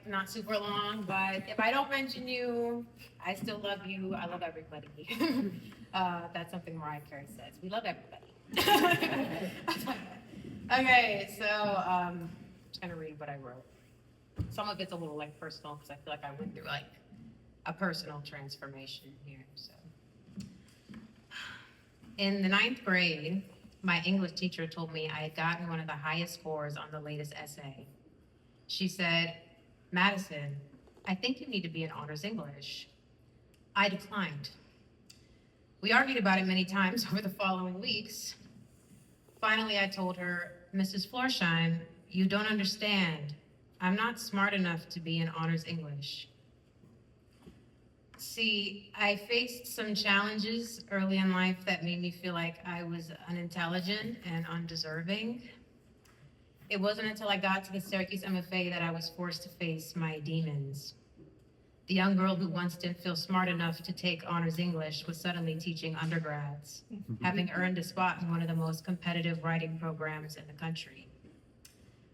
not super long, but if I don't mention you, I still love you. I love everybody. That's something Mariah Carey says. We love everybody. Okay, so just gonna read what I wrote. Some of it's a little like personal because I feel like I went through like a personal transformation here. So, in the ninth grade, my English teacher told me I had gotten one of the highest scores on the latest essay. She said, Madison, I think you need to be in honors English. I declined. We argued about it many times over the following weeks. Finally, I told her, Mrs. Florsheim, you don't understand. I'm not smart enough to be in honors English. See, I faced some challenges early in life that made me feel like I was unintelligent and undeserving. It wasn't until I got to the Syracuse MFA that I was forced to face my demons. The young girl who once didn't feel smart enough to take honors English was suddenly teaching undergrads, having earned a spot in one of the most competitive writing programs in the country.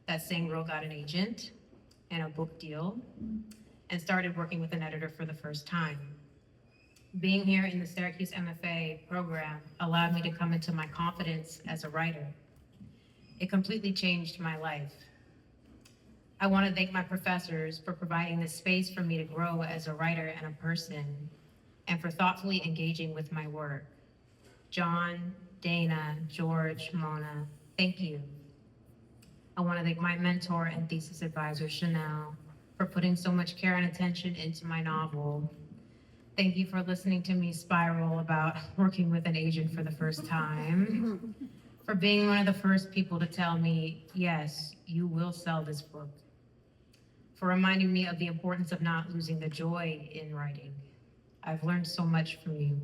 That same girl got an agent and a book deal and started working with an editor for the first time. Being here in the Syracuse MFA program allowed me to come into my confidence as a writer. It completely changed my life. I want to thank my professors for providing this space for me to grow as a writer and a person, and for thoughtfully engaging with my work. John, Dana, George, Mona, thank you. I want to thank my mentor and thesis advisor, Chanel, for putting so much care and attention into my novel. Thank you for listening to me spiral about working with an agent for the first time. For being one of the first people to tell me, yes, you will sell this book. For reminding me of the importance of not losing the joy in writing. I've learned so much from you.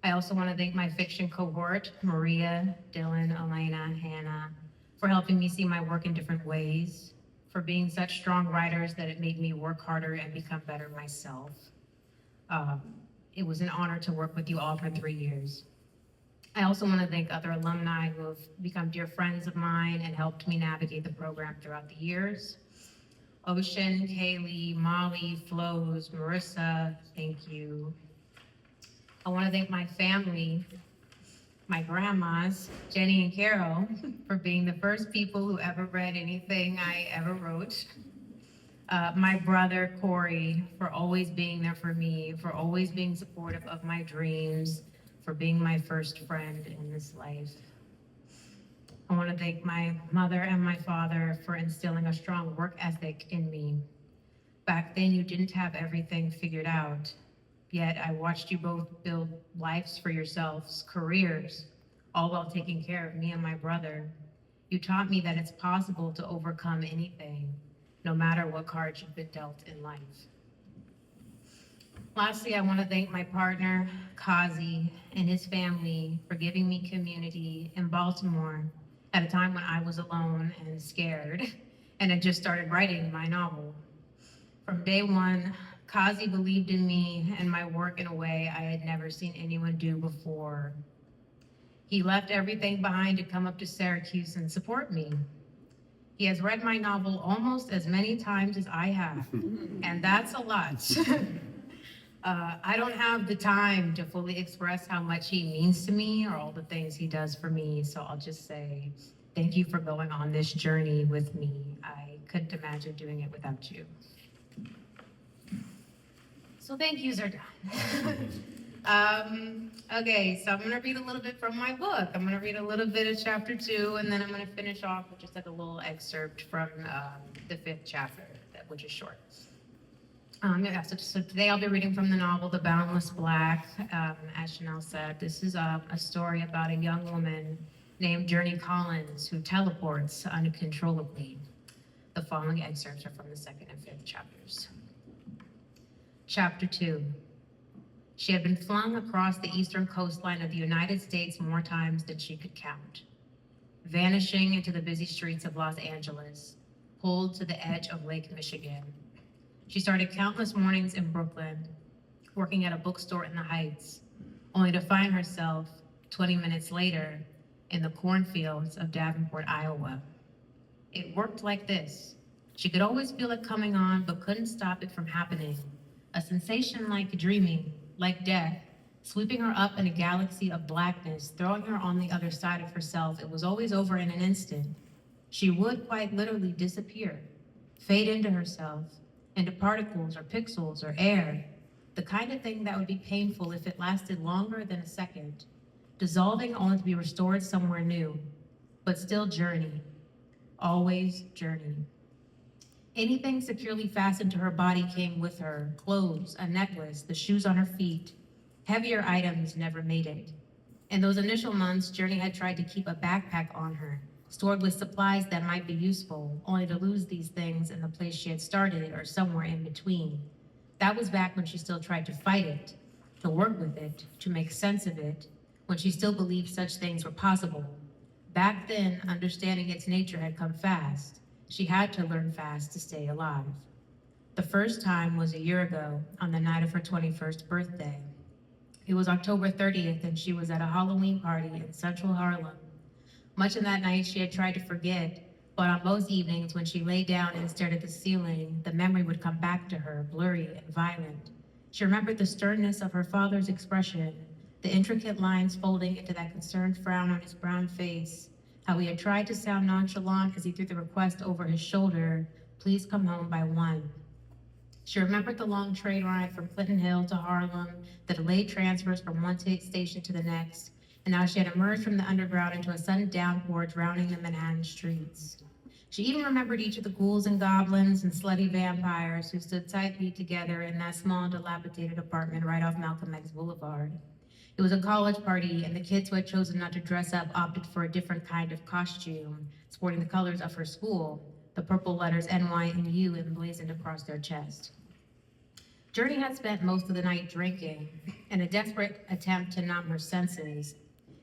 I also want to thank my fiction cohort, Maria, Dylan, Elena, Hannah, for helping me see my work in different ways, for being such strong writers that it made me work harder and become better myself. It was an honor to work with you all for 3 years. I also want to thank other alumni who have become dear friends of mine and helped me navigate the program throughout the years. Ocean, Kaylee, Molly, Flows, Marissa, thank you. I want to thank my family, my grandmas, Jenny and Carol, for being the first people who ever read anything I ever wrote. My brother, Corey, for always being there for me, for always being supportive of my dreams, for being my first friend in this life. I want to thank my mother and my father for instilling a strong work ethic in me. Back then, you didn't have everything figured out, yet I watched you both build lives for yourselves, careers, all while taking care of me and my brother. You taught me that it's possible to overcome anything, no matter what cards you've been dealt in life. Lastly, I want to thank my partner, Kazi, and his family for giving me community in Baltimore at a time when I was alone and scared and had just started writing my novel. From day one, Kazi believed in me and my work in a way I had never seen anyone do before. He left everything behind to come up to Syracuse and support me. He has read my novel almost as many times as I have, and that's a lot. I don't have the time to fully express how much he means to me or all the things he does for me, so I'll just say thank you for going on this journey with me. I couldn't imagine doing it without you. So thank yous are done. Okay, so I'm gonna read a little bit from my book. I'm gonna read a little bit of chapter 2, and then I'm gonna finish off with just like a little excerpt from the 5th chapter, which is short. So today I'll be reading from the novel The Boundless Black. As Chanel said, this is a story about a young woman named Journey Collins who teleports uncontrollably. The following excerpts are from the 2nd and 5th chapters. Chapter 2. She had been flung across the eastern coastline of the United States more times than she could count, vanishing into the busy streets of Los Angeles, pulled to the edge of Lake Michigan. She started countless mornings in Brooklyn, working at a bookstore in the Heights, only to find herself 20 minutes later in the cornfields of Davenport, Iowa. It worked like this. She could always feel it coming on, but couldn't stop it from happening. A sensation like dreaming, like death, sweeping her up in a galaxy of blackness, throwing her on the other side of herself. It was always over in an instant. She would quite literally disappear, fade into herself, into particles or pixels or air, the kind of thing that would be painful if it lasted longer than a second, dissolving only to be restored somewhere new, but still journey, always journey. Anything securely fastened to her body came with her: clothes, a necklace, the shoes on her feet. Heavier items never made it. In those initial months, Journey had tried to keep a backpack on her, stored with supplies that might be useful, only to lose these things in the place she had started or somewhere in between. That was back when she still tried to fight it, to work with it, to make sense of it, when she still believed such things were possible. Back then, understanding its nature had come fast. She had to learn fast to stay alive. The first time was a year ago, on the night of her 21st birthday. It was October 30th, and she was at a Halloween party in central Harlem. Much of that night she had tried to forget, but on most evenings when she lay down and stared at the ceiling, the memory would come back to her, blurry and violent. She remembered the sternness of her father's expression, the intricate lines folding into that concerned frown on his brown face, how he had tried to sound nonchalant as he threw the request over his shoulder, "Please come home by 1." She remembered the long train ride from Clinton Hill to Harlem, the delayed transfers from one station to the next, and how she had emerged from the underground into a sudden downpour drowning the Manhattan streets. She even remembered each of the ghouls and goblins and slutty vampires who stood tightly together in that small, dilapidated apartment right off Malcolm X Boulevard. It was a college party, and the kids who had chosen not to dress up opted for a different kind of costume, sporting the colors of her school, the purple letters NY and U emblazoned across their chest. Journey had spent most of the night drinking, in a desperate attempt to numb her senses.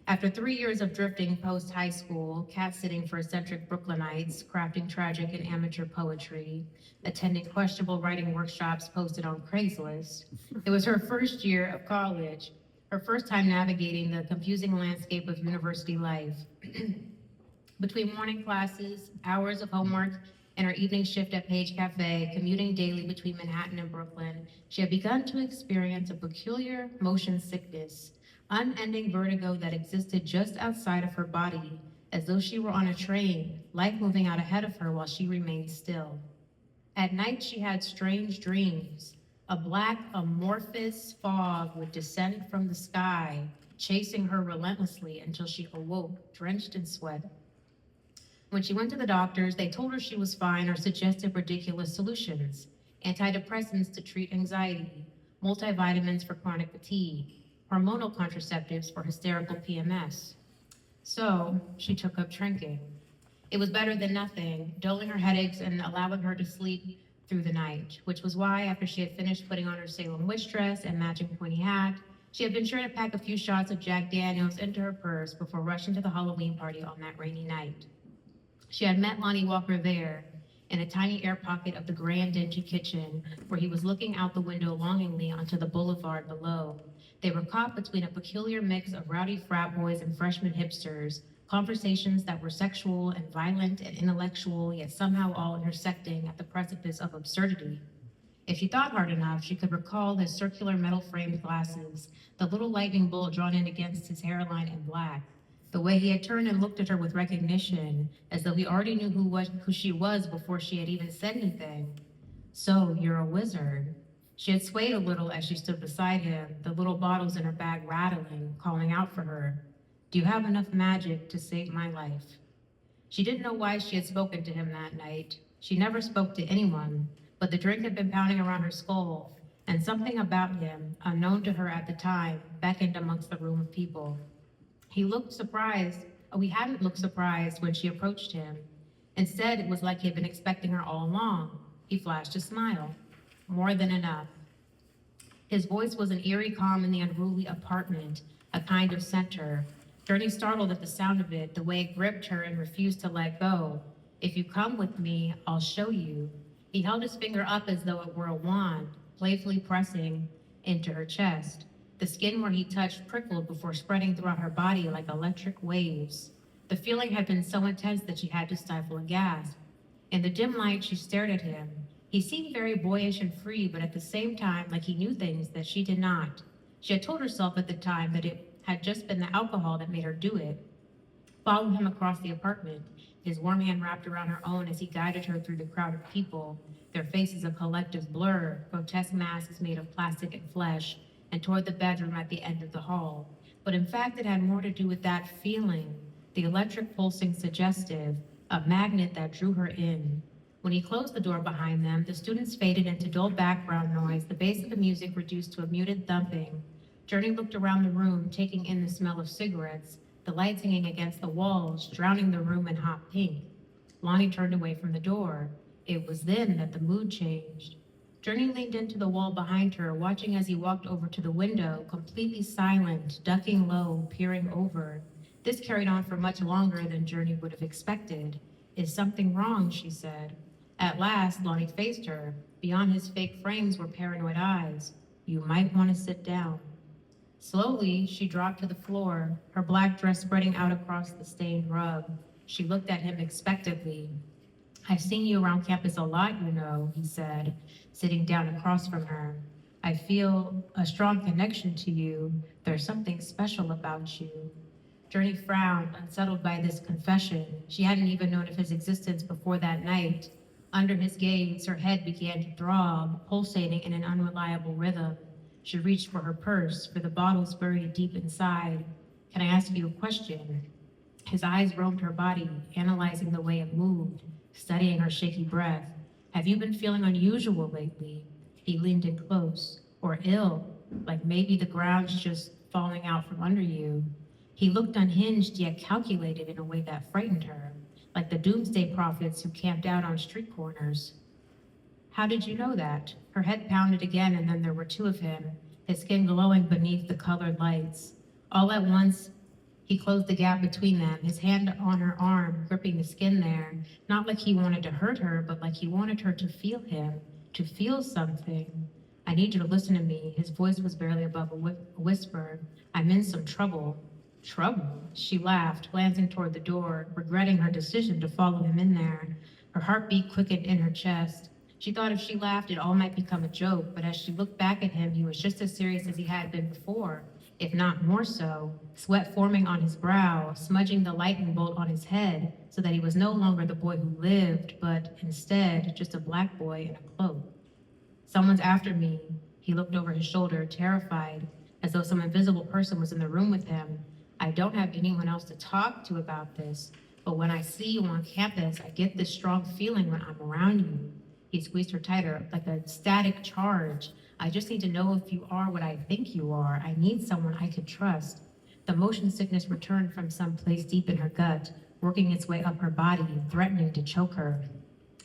After 3 years of drifting post-high school, cat-sitting for eccentric Brooklynites, crafting tragic and amateur poetry, attending questionable writing workshops posted on Craigslist, it was her first year of college, her first time navigating the confusing landscape of university life. Between morning classes, hours of homework, and her evening shift at Page Cafe, commuting daily between Manhattan and Brooklyn, she had begun to experience a peculiar motion sickness, unending vertigo that existed just outside of her body, as though she were on a train, life moving out ahead of her while she remained still. At night, she had strange dreams. A black, amorphous fog would descend from the sky, chasing her relentlessly until she awoke, drenched in sweat. When she went to the doctors, they told her she was fine or suggested ridiculous solutions: antidepressants to treat anxiety, multivitamins for chronic fatigue, hormonal contraceptives for hysterical PMS. So she took up drinking. It was better than nothing, dulling her headaches and allowing her to sleep through the night, which was why, after she had finished putting on her Salem witch dress and matching pointy hat, she had been sure to pack a few shots of Jack Daniels into her purse before rushing to the Halloween party on that rainy night. She had met Lonnie Walker there, in a tiny air pocket of the grand dingy kitchen, where he was looking out the window longingly onto the boulevard below. They were caught between a peculiar mix of rowdy frat boys and freshman hipsters, conversations that were sexual and violent and intellectual, yet somehow all intersecting at the precipice of absurdity. If she thought hard enough, she could recall his circular metal-framed glasses, the little lightning bolt drawn in against his hairline in black, the way he had turned and looked at her with recognition, as though he already knew who she was before she had even said anything. "So, you're a wizard." She had swayed a little as she stood beside him, the little bottles in her bag rattling, calling out for her. "Do you have enough magic to save my life?" She didn't know why she had spoken to him that night. She never spoke to anyone, but the drink had been pounding around her skull, and something about him, unknown to her at the time, beckoned amongst the room of people. He looked surprised. Oh, he hadn't looked surprised when she approached him. Instead, it was like he had been expecting her all along. He flashed a smile. More than enough. His voice was an eerie calm in the unruly apartment, a kind of center. Journey startled at the sound of it, the way it gripped her and refused to let go. "If you come with me, I'll show you." He held his finger up as though it were a wand, playfully pressing into her chest. The skin where he touched prickled before spreading throughout her body like electric waves. The feeling had been so intense that she had to stifle a gasp. In the dim light, she stared at him. He seemed very boyish and free, but at the same time, like he knew things that she did not. She had told herself at the time that it had just been the alcohol that made her do it. Followed him across the apartment, his warm hand wrapped around her own as he guided her through the crowd of people, their faces a collective blur, grotesque masks made of plastic and flesh, and toward the bedroom at the end of the hall. But in fact, it had more to do with that feeling, the electric pulsing suggestive, a magnet that drew her in. When he closed the door behind them, the students faded into dull background noise, the bass of the music reduced to a muted thumping. Journey looked around the room, taking in the smell of cigarettes, the lights hanging against the walls, drowning the room in hot pink. Lonnie turned away from the door. It was then that the mood changed. Journey leaned into the wall behind her, watching as he walked over to the window, completely silent, ducking low, peering over. This carried on for much longer than Journey would have expected. Is something wrong? She said. At last, Lonnie faced her. Beyond his fake frames were paranoid eyes. You might want to sit down. Slowly, she dropped to the floor, her black dress spreading out across the stained rug. She looked at him expectantly. I've seen you around campus a lot, you know, he said, sitting down across from her. I feel a strong connection to you. There's something special about you. Journey frowned, unsettled by this confession. She hadn't even known of his existence before that night. Under his gaze, her head began to throb, pulsating in an unreliable rhythm. She reached for her purse, for the bottles buried deep inside. Can I ask you a question? His eyes roamed her body, analyzing the way it moved, studying her shaky breath. Have you been feeling unusual lately? He leaned in close. Or ill, like maybe the ground's just falling out from under you. He looked unhinged yet calculated in a way that frightened her, like the doomsday prophets who camped out on street corners. How did you know that? Her head pounded again, and then there were two of him, his skin glowing beneath the colored lights. All at once, he closed the gap between them, his hand on her arm, gripping the skin there, not like he wanted to hurt her, but like he wanted her to feel him, to feel something. I need you to listen to me. His voice was barely above a whisper. I'm in some trouble. Trouble? She laughed, glancing toward the door, regretting her decision to follow him in there. Her heartbeat quickened in her chest. She thought if she laughed, it all might become a joke, but as she looked back at him, he was just as serious as he had been before, if not more so, sweat forming on his brow, smudging the lightning bolt on his head, so that he was no longer the boy who lived, but instead just a black boy in a cloak. Someone's after me. He looked over his shoulder, terrified, as though some invisible person was in the room with him. I don't have anyone else to talk to about this, but when I see you on campus, I get this strong feeling when I'm around you. He squeezed her tighter, like a static charge. I just need to know if you are what I think you are. I need someone I could trust. The motion sickness returned from some place deep in her gut, working its way up her body, threatening to choke her.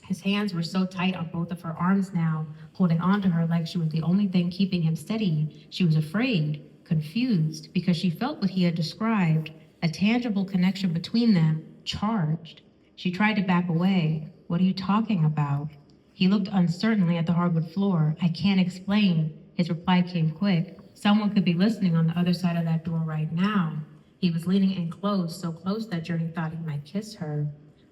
His hands were so tight on both of her arms now, holding onto her like she was the only thing keeping him steady. She was afraid, confused, because she felt what he had described, a tangible connection between them, charged. She tried to back away. What are you talking about? He looked uncertainly at the hardwood floor. I can't explain. His reply came quick. Someone could be listening on the other side of that door right now. He was leaning in close, so close that Journey thought he might kiss her.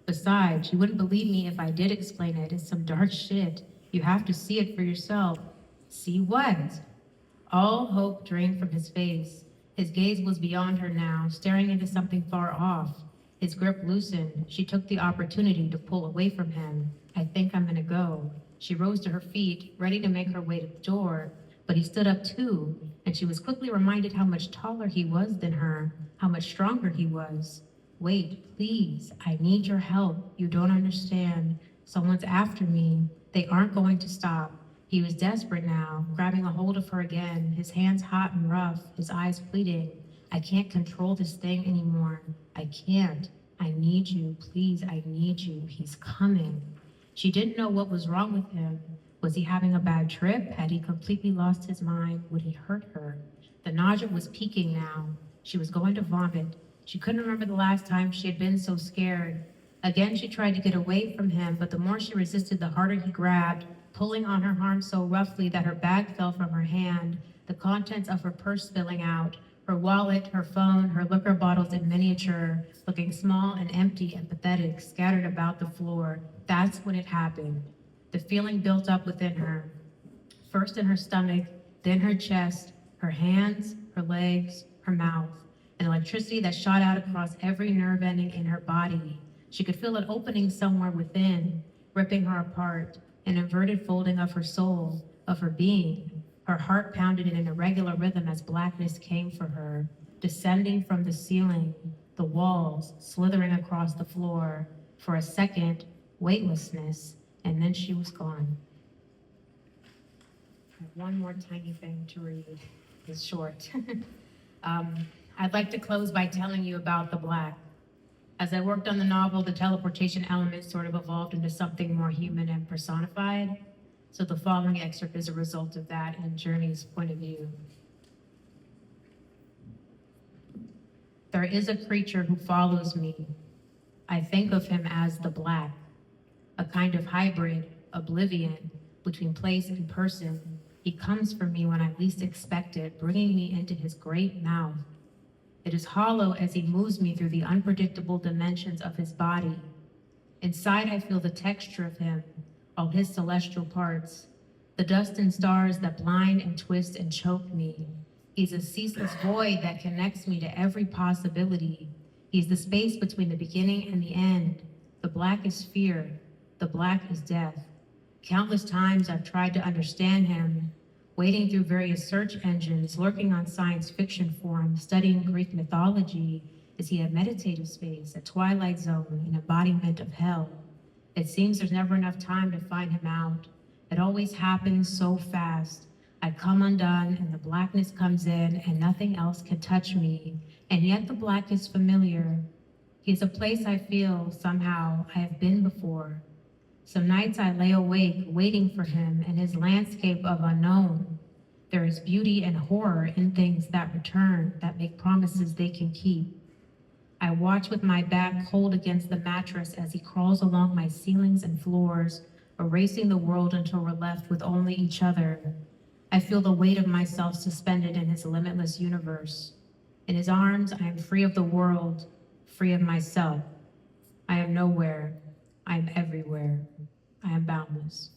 Besides, you wouldn't believe me if I did explain it. It's some dark shit. You have to see it for yourself. See what? All hope drained from his face. His gaze was beyond her now, staring into something far off. His grip loosened. She took the opportunity to pull away from him. I think I'm gonna go. She rose to her feet, ready to make her way to the door, but he stood up too, and she was quickly reminded how much taller he was than her, how much stronger he was. Wait, please, I need your help. You don't understand. Someone's after me. They aren't going to stop. He was desperate now, grabbing a hold of her again, his hands hot and rough, his eyes pleading. I can't control this thing anymore. I can't. I need you. Please, I need you. He's coming. She didn't know what was wrong with him. Was he having a bad trip? Had he completely lost his mind? Would he hurt her? The nausea was peaking now. She was going to vomit. She couldn't remember the last time she had been so scared. Again, she tried to get away from him, but the more she resisted, the harder he grabbed, pulling on her arm so roughly that her bag fell from her hand, the contents of her purse spilling out, her wallet, her phone, her liquor bottles in miniature, looking small and empty and pathetic, scattered about the floor. That's when it happened. The feeling built up within her, first in her stomach, then her chest, her hands, her legs, her mouth, an electricity that shot out across every nerve ending in her body. She could feel it opening somewhere within, ripping her apart, an inverted folding of her soul, of her being. Her heart pounded in an irregular rhythm as blackness came for her, descending from the ceiling, the walls, slithering across the floor. For a second, weightlessness, and then she was gone. I have one more tiny thing to read. It's short. I'd like to close by telling you about the Black. As I worked on the novel, the teleportation element sort of evolved into something more human and personified. So the following excerpt is a result of that and Journey's point of view. There is a creature who follows me. I think of him as the Black, a kind of hybrid, oblivion, between place and person. He comes for me when I least expect it, bringing me into his great mouth. It is hollow as he moves me through the unpredictable dimensions of his body. Inside, I feel the texture of him, all his celestial parts, the dust and stars that blind and twist and choke me. He's a ceaseless void that connects me to every possibility. He's the space between the beginning and the end. The Black is fear. The Black is death. Countless times I've tried to understand him, wading through various search engines, lurking on science fiction forums, studying Greek mythology. Is he a meditative space, a twilight zone, an embodiment of hell? It seems there's never enough time to find him out. It always happens so fast. I come undone and the blackness comes in and nothing else can touch me. And yet the Black is familiar. He's a place I feel somehow I have been before. Some nights I lay awake waiting for him in his landscape of unknown. There is beauty and horror in things that return, that make promises they can keep. I watch with my back cold against the mattress as he crawls along my ceilings and floors, erasing the world until we're left with only each other. I feel the weight of myself suspended in his limitless universe. In his arms, I am free of the world, free of myself. I am nowhere. I am everywhere. I am boundless.